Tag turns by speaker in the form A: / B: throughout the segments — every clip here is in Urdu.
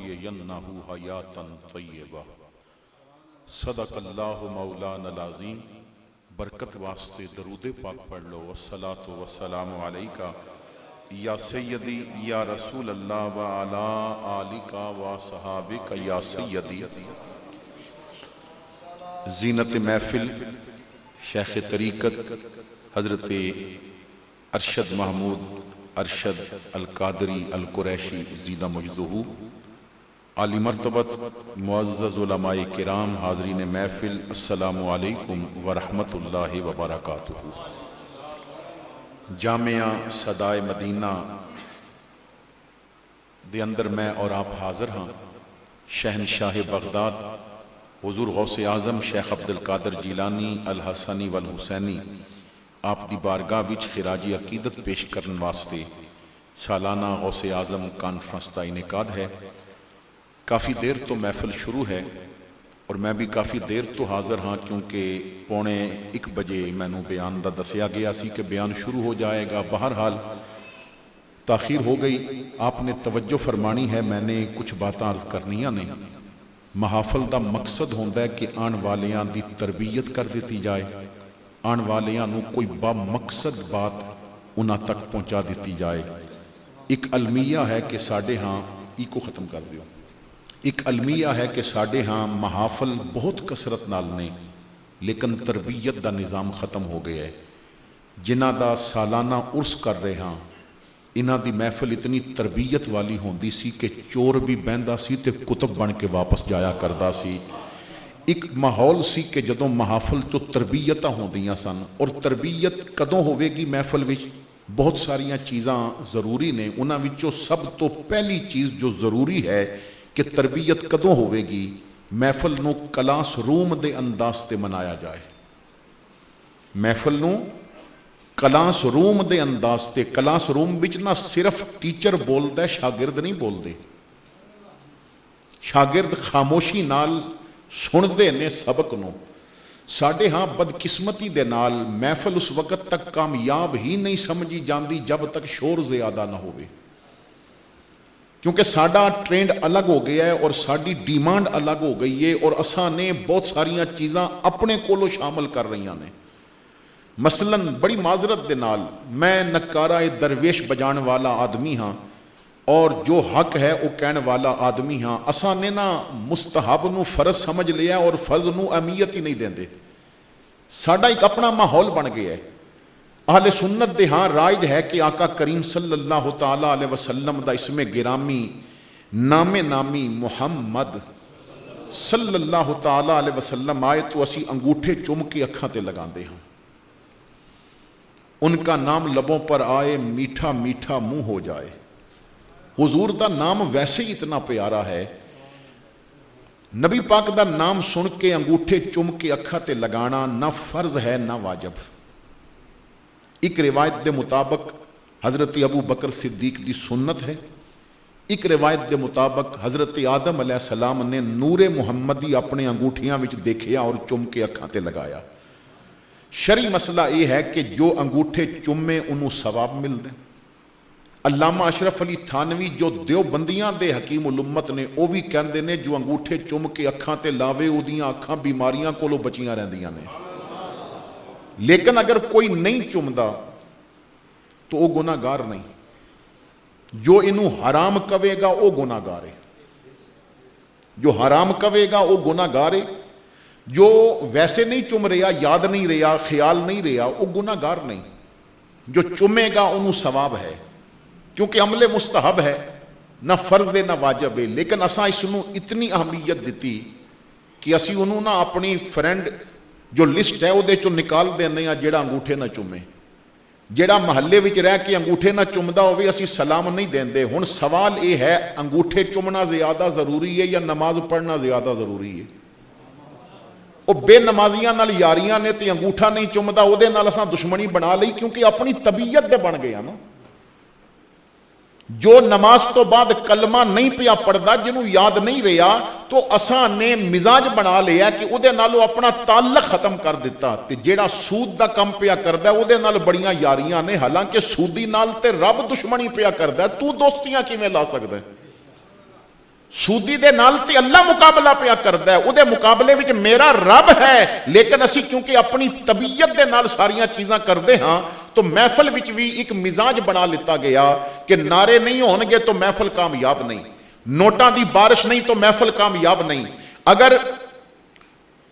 A: لنحيينه حیاتا طیبہ۔ صدق اللہ مولانا العظیم۔ برکت واسطے درود پاک پڑھ لو۔ والصلاة والسلام علیکہ یا سیدی یا رسول اللہ وعلا آلکہ وصحابکہ یا سیدی۔ زینت محفل شیخ طریقت حضرت ارشد محمود ارشد القادری القریشی زیدہ مجدہ، عالی مرتبت معزز علماء کرام، حاضرین محفل، السلام علیکم ورحمت اللہ وبرکاتہ۔ جامعہ صدائے مدینہ دے اندر میں اور آپ حاضر ہاں۔ شہنشاہ بغداد حضور غوث اعظم شیخ عبدالقادر جیلانی الحسنی والحسینی آپ دی بارگاہ وچ خراج عقیدت پیش کرن واسطے سالانہ غوث اعظم کانفرنس دا انعقاد ہے۔ کافی دیر تو محفل شروع ہے اور میں بھی کافی دیر تو حاضر ہاں، کیونکہ 1:45 بجے میں نو بیان دا دسیا گیا سی کہ بیان شروع ہو جائے گا۔ بہرحال تاخیر ہو گئی، آپ نے توجہ فرمانی ہے، میں نے کچھ باتاں عرض کرنیاں نے۔ محافل دا مقصد ہوندہ ہے کہ آن والیاں دی تربیت کر دیتی جائے، آن والیاں نو کوئی با مقصد بات انہاں تک پہنچا دیتی جائے۔ ایک المیہ ہے کہ ساڑھے ہاں ایکو ختم کر دیو، ایک المیہ ہے کہ ساڑھے ہاں محافل بہت کثرت نال نے، لیکن تربیت دا نظام ختم ہو گیا ہے۔ جنہ دا سالانہ عرس کر رہے ہاں، انہ دی محفل اتنی تربیت والی ہوندی سی کہ چور بھی بہندہ سی تے کتب بن کے واپس جایا کردہ سی۔ ایک ماحول سی کہ جدوں محافل تو تربیتاں ہوندیاں سن، اور تربیت کدوں ہوئے گی محفل وچ؟ بہت ساریاں چیزاں ضروری نے، انہاں وچوں سب تو پہلی چیز جو ضروری ہے کہ تربیت کدوں ہوئے گی؟ محفل نو کلاس روم دے انداز تے منایا جائے، محفل نو کلاس روم دے انداز تے۔ کلاس روم وچ نہ صرف ٹیچر بولدا ہے، شاگرد نہیں بولدے، شاگرد خاموشی نال سندے نے سبق نو۔ ساڑھے ہاں بدقسمتی دے نال محفل اس وقت تک کامیاب ہی نہیں سمجھی جاندی جب تک شور زیادہ نہ ہوئے، کیونکہ ساڑھا ٹرینڈ الگ ہو گیا ہے اور ساڑھی ڈیمانڈ الگ ہو گئی ہے، اور اساں نے بہت ساریاں چیزاں اپنے کولو شامل کر رہی ہیں۔ مثلاً بڑی معذرت دے نال میں نکارہ درویش بجان والا آدمی ہاں، اور جو حق ہے وہ کہنے والا آدمی ہاں۔ اساں نے نا مستحب نو فرض سمجھ لیا اور فرض نو اہمیت ہی نہیں دیندے۔ ساڑھا ایک اپنا ماحول بن گیا ہے۔ اہل سنت دے ہاں رائج ہے کہ آقا کریم صلی اللہ تعالیٰ علیہ وسلم دا اسم گرامی نام نامی محمد صلی اللہ تعالیٰ علیہ وسلم آئے تو اسی انگوٹھے چوم کے اکھاں تے لگان دے ہاں۔ ان کا نام لبوں پر آئے، میٹھا میٹھا منہ ہو جائے۔ حضور دا نام ویسے ہی اتنا پیارا ہے، نبی پاک دا نام سن کے انگوٹھے چوم کے اکھاں تے لگانا نہ فرض ہے نہ واجب۔ ایک روایت دے مطابق حضرت ابو بکر صدیق دی سنت ہے، ایک روایت دے مطابق حضرت آدم علیہ السلام نے نور محمدی اپنے انگوٹھیاں وچ دیکھیا اور چم کے اکھاں تے لگایا۔ شرعی مسئلہ یہ ہے کہ جو انگوٹھے چمے انہوں ثواب مل دے۔ علامہ اشرف علی تھانوی جو دیوبندیاں دے حکیم الامت نے، وہ بھی کہندے نے جو انگوٹھے چم کے اکھاں تے لاوے اودیاں اکھاں بیماریاں کولو بچیاں رہندیاں نے۔ لیکن اگر کوئی نہیں چمدا تو وہ گناہگار نہیں، جو انہوں حرام کہے گا وہ گناہگار ہے، جو حرام کہے گا وہ گناہگار ہے، جو ویسے نہیں چم رہا، یاد نہیں رہا، خیال نہیں رہا، وہ گناہگار نہیں۔ جو چمے گا انہوں ثواب ہے، کیونکہ عمل مستحب ہے، نہ فرض ہے نہ واجب ہے۔ لیکن اساں اس نو اتنی اہمیت دیتی کہ اسی انہوں نہ اپنی فرینڈ جو لسٹ ہے وہ دے چو نکال دینے ہیں جیڑا انگوٹھے نہ چومے، جیڑا محلے وچ رہ کے انگوٹھے نہ چومدا ہوئے اسی سلام نہیں دیندے۔ ہن سوال یہ ہے انگوٹھے چومنا زیادہ ضروری ہے یا نماز پڑھنا زیادہ ضروری ہے؟ وہ بے نمازیاں نال یاریاں نے تے انگوٹھا نہیں چومدا او دے نال اساں دشمنی بنا لئی، کیونکہ اپنی طبیعت دے بن گیا نا۔ جو نماز تو بعد کلمہ نہیں پیا پڑھدا، جنہوں یاد نہیں رہا، تو اساں نے مزاج بنا لیا کہ او دے نالو اپنا تعلق ختم کر دیتا، تے جیڑا سود دا کم پیا کردا ہے او دے نال بڑیاں یاریاں نے، حالانکہ سودی نال تے رب دشمنی پیا کردا ہے، تو دوستیاں کیویں لا سکدا ہے؟ ਸੂਦੀ ਦੇ ਨਾਲ ਤੇ ਅੱਲਾ ਮੁਕਾਬਲਾ ਪਿਆ ਕਰਦਾ ਹੈ, ਉਹਦੇ ਮੁਕਾਬਲੇ ਵਿੱਚ ਮੇਰਾ ਰੱਬ ਹੈ। ਲੇਕਿਨ ਅਸੀਂ ਕਿਉਂਕਿ ਆਪਣੀ ਤਬੀਅਤ ਦੇ ਨਾਲ ਸਾਰੀਆਂ ਚੀਜ਼ਾਂ ਕਰਦੇ ਹਾਂ, ਤਾਂ ਮਹਿਫਲ ਵਿੱਚ ਵੀ ਇੱਕ ਮਿਜ਼ਾਜ ਬਣਾ ਲਿੱਤਾ ਗਿਆ ਕਿ ਨਾਰੇ ਨਹੀਂ ਹੋਣਗੇ ਤਾਂ ਮਹਿਫਲ ਕਾਮਯਾਬ ਨਹੀਂ, ਨੋਟਾਂ ਦੀ ਬਾਰਿਸ਼ ਨਹੀਂ ਤਾਂ ਮਹਿਫਲ ਕਾਮਯਾਬ نہیں, اگر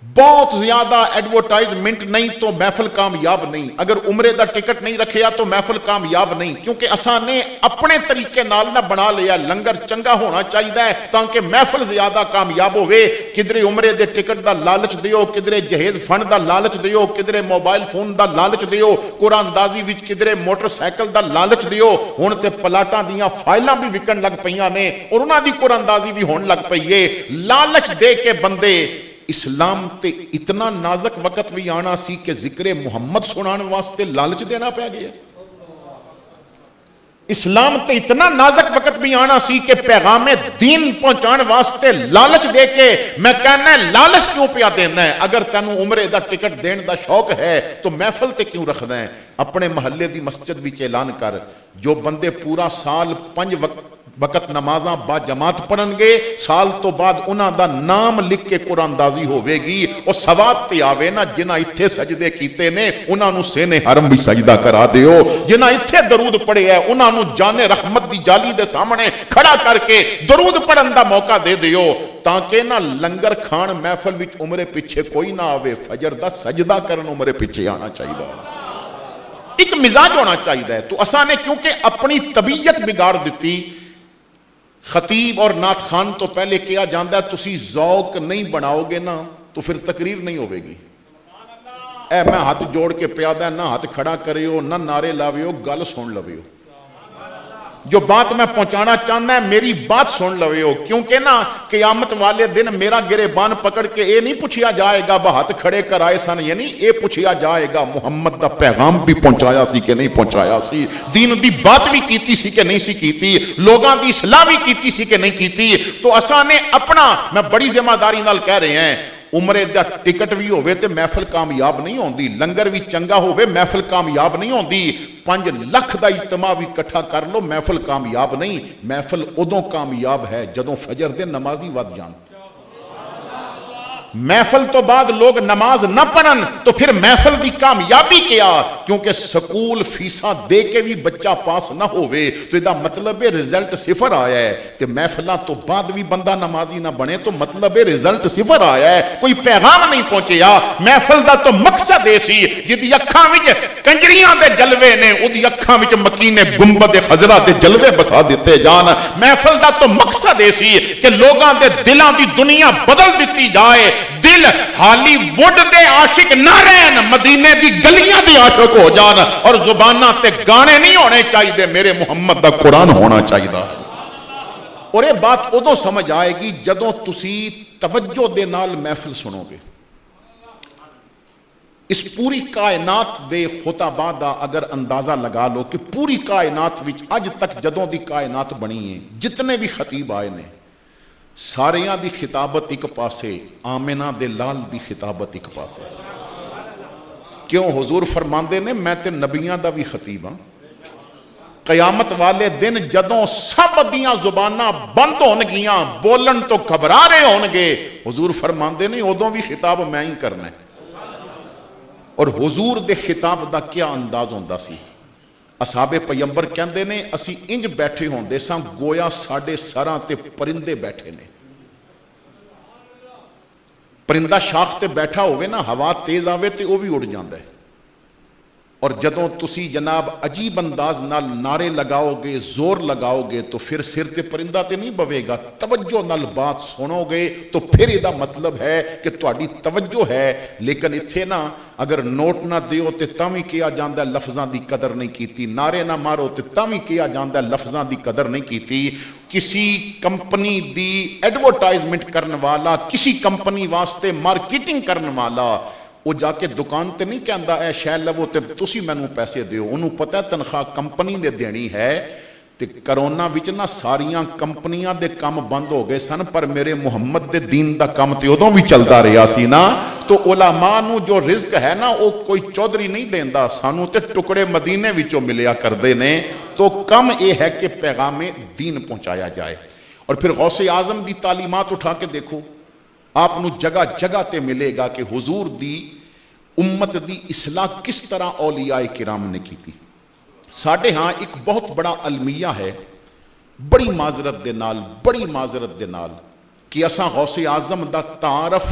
A: بہت زیادہ ایڈورٹائزمنٹ نہیں تو محفل کامیاب نہیں، اگر عمرے دا ٹکٹ نہیں رکھیا تو محفل کامیاب نہیں، کیونکہ اساں نے اپنے طریقے نال نہ بنا لیا لنگر چنگا ہونا چاہیے تاکہ محفل زیادہ کامیاب ہوئے۔ کدھرے عمرے دے ٹکٹ دا لالچ دیو، کدھرے جہیز فنڈ دا لالچ دیو، کدھرے موبائل فون دا لالچ دیو، قرآن اندازی وچ کدھرے موٹر سائیکل دا لالچ دیو، ہن تے پلاٹاں دیاں فائلاں بھی وکن لگ پیاں نے اور انہاں دی قرآن اندازی بھی ہون لگ پئی ہے۔ لالچ دے کے بندے اسلام تے اتنا نازک وقت بھی آنا سی کہ ذکر محمد سنان واسطے لالچ دینا پہ گیا، اسلام تے اتنا نازک وقت بھی آنا سی کہ پیغام دین پہنچان واسطے لالچ دے کے میں کہنا ہے لالچ کیوں پیا دینا ہے؟ اگر تینوں عمرے دا ٹکٹ دین دا شوق ہے تو محفل تے کیوں رکھدا ہے؟ اپنے محلے دی مسجد وچ اعلان کر، جو بندے پورا سال 5 وقت نمازاں با جماعت پڑھن گے، سال تو بعد انہاں دا نام لکھ کے قرآن اندازی ہوئے گی، اور سواد تے آوے نا جنہاں اتھے سجدے کیتے نے انہاں نو سینے حرم بھی سجدہ کرا دیو، جنہاں اتھے درود پڑھے ہے انہاں نو جان رحمت دی جالی دے سامنے کھڑا کر کے درود پڑھن دا موقع دے دیو، تاکہ نہ لنگر کھان محفل وچ عمرے پیچھے کوئی نہ آوے، فجر دا سجدہ کرن عمرے پیچھے آنا چاہیے، ایک مزاج ہونا چاہیے۔ تو اساں نے کیونکہ اپنی طبیعت بگاڑ دیتی، خطیب اور نعت خان تو پہلے کیا جاندا ہے تسی ذوق نہیں بناؤ گے نا تو پھر تقریر نہیں ہوئے گی۔ اے میں ہاتھ جوڑ کے پیادہ نہ ہاتھ کھڑا کرے ہو نہ نعرے لاوے ہو، گل سن لوے ہو، جو بات میں پہنچانا چاہنا ہے میری بات سن لوے ہو، کیونکہ نا قیامت والے دن میرا گریبان پکڑ کے اے نہیں پوچھیا جائے گا بہت کھڑے کرائے سن، یعنی اے پوچھیا جائے گا محمد دا پیغام بھی پہنچایا سی کہ نہیں پہنچایا سی، دین دی بات بھی کیتی سی کہ نہیں سی کیتی، لوگاں دی اصلاح بھی کیتی سی کہ نہیں کیتی۔ تو اساں نے اپنا، میں بڑی ذمہ داری نال کہہ رہے ہیں، عمرے دا ٹکٹ بھی ہوئے تے محفل کامیاب نہیں ہوندی، لنگر بھی چنگا ہوئے محفل کامیاب نہیں ہوندی، 5 لاکھ دا اجتماع بھی کٹھا کر لو محفل کامیاب نہیں، محفل ادوں کامیاب ہے جدوں فجر دے نمازی ود جان۔ محفل تو بعد لوگ نماز نہ پڑھن تو پھر محفل دی کامیابی کیا؟ کیونکہ سکول فیساں دے کے بھی بچہ پاس نہ ہوئے تو یہ مطلب ہے رزلٹ 0 آیا ہے، تے محفلہ تو بعد بھی بندہ نمازی نہ بنے تو مطلب ہے رزلٹ 0 آیا ہے، کوئی پیغام نہیں پہنچیا۔ محفل دا تو مقصد ہے سی جدی اکھاں وچ کنجریاں دے جلوے نے اودی اکھاں وچ مکینے گنبد خضرا دے جلوے بسا دیتے جان، محفل دا تو مقصد ہے سی کہ لوگاں دے دلاں دی دنیا بدل دیتی جائے، دل ہالی ووڈ دے عاشق نہ رہن، مدینے دی گلیاں دے عاشق ہو جان، اور زبانہ تے گانے نہیں ہونے چاہیے، میرے محمد دا قرآن ہونا چاہیے۔ اور یہ بات ادو سمجھ آئے گی جدوں تسی توجہ دے نال محفل سنو گے۔ اس پوری کائنات دے خطباں دا اگر اندازہ لگا لو کہ پوری کائنات وچ اج تک جدوں دی کائنات بنی ہے جتنے بھی خطیب آئے نے ساریاں دی خطابت ایک پاسے، آمنہ دے لال دی خطابت ایک پاسے۔ کیوں؟ حضور فرماندے نے میں تے نبیاں دا بھی خطیب ہاں، قیامت والے دن جدوں سب دیاں زباناں بند ہون گیاں بولن تو گھبرا رہے ہون گے، حضور فرماندے نے ادوں بھی خطاب میں ہی کرنا ہے۔ اور حضور دے خطاب دا کیا انداز ہوندا سی؟ اصحاب پیغمبر کہندے نے اسی انج بیٹھے ہوندے ساں گویا ساڈے سراں تے پرندے بیٹھے نے، پرندہ شاخ تے بیٹھا ہوئے نا ہوا تیز آوے تے وہ بھی اڑ جاندا ہے، اور جدوں تسی جناب عجیب انداز نال نعرے لگاؤ گے زور لگاؤ گے تو پھر سر تے پرندہ تے نہیں بوے گا، توجہ نال بات سنو گے تو پھر یہ مطلب ہے کہ تہاڈی توجہ ہے۔ لیکن اتھے نا اگر نوٹ نہ دیو تے تاوی کیا جاندا ہے لفظاں دی قدر نہیں کیتی، نعرے نہ مارو تے تاوی کیا جاندا ہے لفظاں دی قدر نہیں کیتی۔ کسی کمپنی دی ایڈورٹائزمنٹ کرن والا، کسی کمپنی واسطے مارکیٹنگ کرن والا، وہ جا کے دکان تے نہیں کہندا اے شے لو تے تسی مینوں پیسے دیو، انہوں پتہ ہے تنخواہ کمپنی دے دینی ہے۔ تے کرونا وچ نہ ساریاں کمپنیاں دے کام بند ہو گئے سن، پر میرے محمد دے دین دا کام تے ادوں بھی چلدا رہیا سی نا۔ تو علماء نو جو رزق ہے نا وہ کوئی چودھری نہیں دیندا، سانو تے ٹکڑے مدینے وچوں ملیا کردے نے۔ تو کم یہ ہے کہ پیغام دین پہنچایا جائے۔ اور پھر غوث اعظم دی تعلیمات اٹھا کے دیکھو، آپ نو جگہ جگہ تے ملے گا کہ حضور دی امت دی اصلاح کس طرح اولیاء کرام نے کی تھی۔ ساڈے ہاں ایک بہت بڑا المیہ ہے، بڑی معذرت دے نال کہ اساں غوث اعظم دا تعارف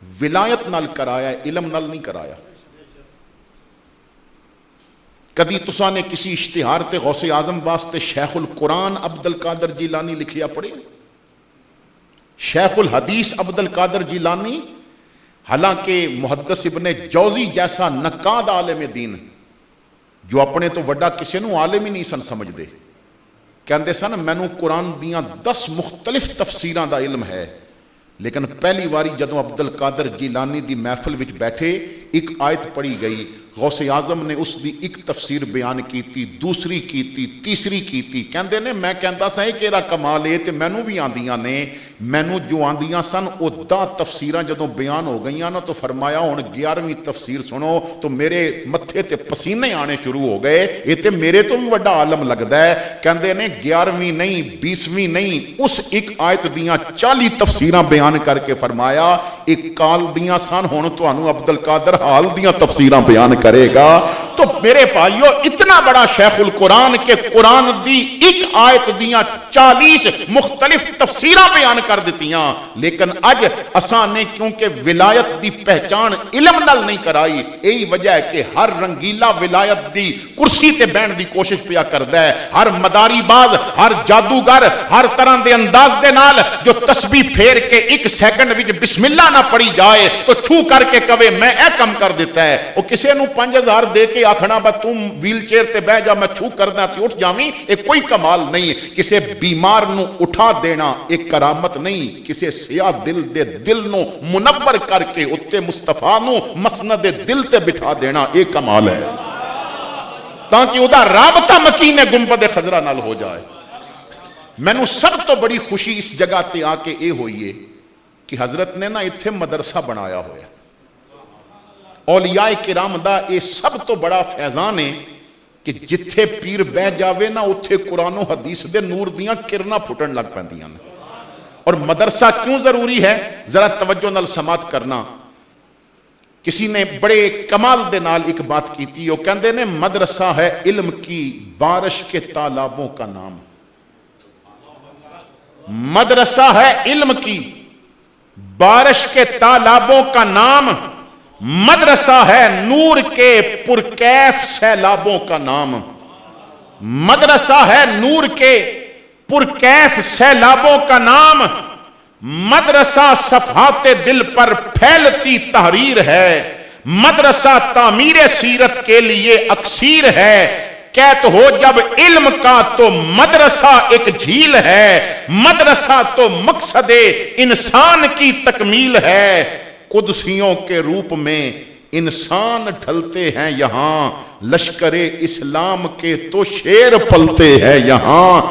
A: ولایت نال کرایا، علم نال نہیں کرایا۔ کدی تساں نے کسی اشتہار تے غوث اعظم واسطے شیخ القرآن عبد القادر جیلانی لکھیا پڑھے؟ شیخ الحدیث عبد القادر جیلانی، حالانکہ محدث ابن جوزی جیسا نقاد عالم دین جو اپنے تو وڈا کسی نو عالم ہی نہیں سن سمجھدے، کہندے سن مینوں قرآن دیاں 10 مختلف تفسیراں دا علم ہے، لیکن پہلی واری جدوں عبد القادر جیلانی دی محفل وچ بیٹھے ایک آیت پڑھی گئی، غوث اعظم نے اس دی ایک تفسیر بیان کیتی، دوسری کیتی، تیسری کیتی، کہندے نے میں کہندا سا کہ ایرا کمال ہے تے مینوں بھی آندیاں نے، مینوں جو آندیاں سن او 10 تفسیراں جدوں بیان ہو گئیاں نا تو فرمایا ہن 11ویں تفسیر سنو، تو میرے متھے تے پسینے آنے شروع ہو گئے، یہ تے میرے تو بھی بڑا عالم لگدا ہے۔ کہندے نے 11ویں نہیں 20ویں نہیں، اس ایک آیت دیاں 40 تفسیراں بیان کر کے فرمایا ایک کال دیاں سن، ہن تانوں عبد القادر حال دیاں تفسیراں بیان کرے گا۔ تو میرے بھائیو، اتنا بڑا شیخ القرآن کے قرآن دی ایک آیت دیاں 40 مختلف تفسیراں بیان کر دیتیاں، لیکن اج اساں نے کیونکہ ولایت دی پہچان علم نال نہیں کرائی، یہی وجہ ہے کہ ہر رنگیلا ولایت دی کرسی تے بہن دی کوشش پیا کردا ہے، ہر مداری باز، ہر جادوگر، ہر طرح دے انداز دے نال جو تسبیح پھیر کے 1 سیکنڈ وچ بسم اللہ نہ پڑھی جائے تو چھو کر کے کہے میں اے کم کر دیتا ہے، وہ کسے نو 5000 دے کے آکھنا با تم ویل چیئر تے بہ جا میں چھو کردا تے اٹھ جاویں، ایک کوئی کمال نہیں۔ کسے بیمار نو اٹھا دینا ایک کرامت نہیں، کسے سیاہ دل دے دل نو منور کر کے اتے مصطفیٰ نو مسند دل تے بٹھا دینا ایک کمال ہے، تاکہ ادا رابطہ مکین گنبد خضرا نال ہو جائے۔ میں نو سب تو بڑی خوشی اس جگہ تے آ کے اے ہوئی ہے کہ حضرت نے نا اتھے مدرسہ بنایا ہویا، اولیاء کرام دا اے سب تو بڑا فیضان ہے کہ جتھے پیر بہ جاوے نا اتھے قرآن و حدیث دے نور دیاں کرنا پھٹن لگ پیندیاں۔ اور مدرسہ کیوں ضروری ہے ذرا توجہ نال سماعت کرنا۔ کسی نے بڑے کمال دے نال ایک بات کی تھی، وہ کہندے نے مدرسہ ہے علم کی بارش کے تالابوں کا نام، مدرسہ ہے علم کی بارش کے تالابوں کا نام، مدرسہ ہے نور کے پرکیف سیلابوں کا نام، مدرسہ ہے نور کے پرکیف سیلابوں کا نام، مدرسہ صفحات دل پر پھیلتی تحریر ہے، مدرسہ تعمیر سیرت کے لیے اکسیر ہے، کہت ہو جب علم کا تو مدرسہ ایک جھیل ہے، مدرسہ تو مقصد انسان کی تکمیل ہے، قدسیوں کے روپ میں انسان ڈھلتے ہیں یہاں، لشکر اسلام کے تو شیر پلتے ہیں یہاں،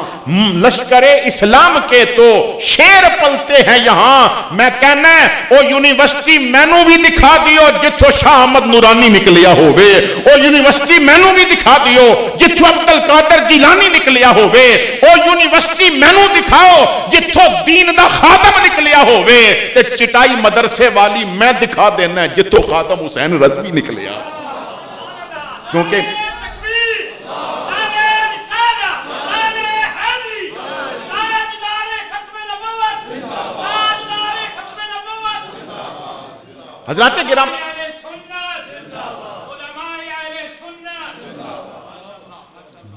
A: لشکر اسلام کے تو شیر پلتے ہیں یہاں۔ میں کہنا ہے او یونیورسٹی مینوں بھی دکھا دیو جتھوں شاہ احمد نورانی نکلیا ہوئے، او یونیورسٹی مینوں بھی دکھا دیو جتھوں عبد القادر جیلانی نکلیا ہوئے، او یونیورسٹی مینوں دکھاؤ جتھوں دین دا خادم نکلیا ہوئے، تے چٹائی مدرسے والی میں دکھا دینا ہے جتھوں خادم حسین رضوی نکلیا، کیونکہ حضرات کرام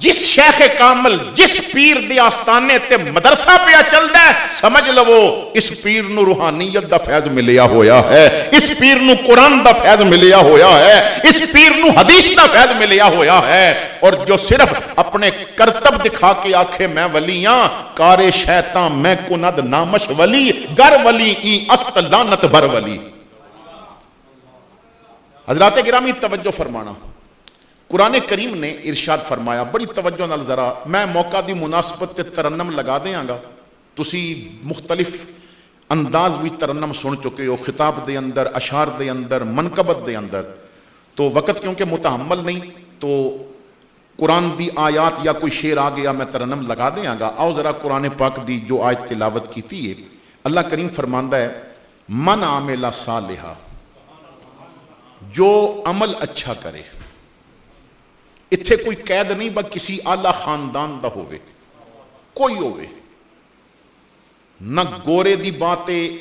A: جس شیخ کامل جس پیر دی آستانے تے مدرسہ پہ چلدا ہے، سمجھ لو اس پیر نو روحانیت دا فیض ملیا ہویا ہے، اس پیر نو قرآن دا فیض ملیا ہویا ہے، اس پیر نو حدیث دا فیض ملیا ہویا ہے۔ اور جو صرف اپنے کرتب دکھا کے آکھے میں ولیاں، کار شیطان میں کند نامش ولی، گر ولی ای است لانت بر ولی۔ حضرات گرامی توجہ فرمانا، قرآن کریم نے ارشاد فرمایا، بڑی توجہ نال ذرا میں موقع دی مناسبت تے ترنم لگا دیاں گا، تسی مختلف انداز بھی ترنم سن چکے ہو، خطاب دے اندر، اشعار دے اندر، منقبت دے اندر، تو وقت کیونکہ متحمل نہیں تو قرآن دی آیات یا کوئی شعر آ گیا میں ترنم لگا دیاں گا. آؤ ذرا قرآن پاک دی جو آیت تلاوت کیتی ہے. اللہ کریم فرماندا ہے من عامل صالحا, جو عمل اچھا کرے. اتھے کوئی قید نہیں با کسی اعلیٰ خاندان دا ہوئے, کوئی ہوئے, نہ گورے دی باتیں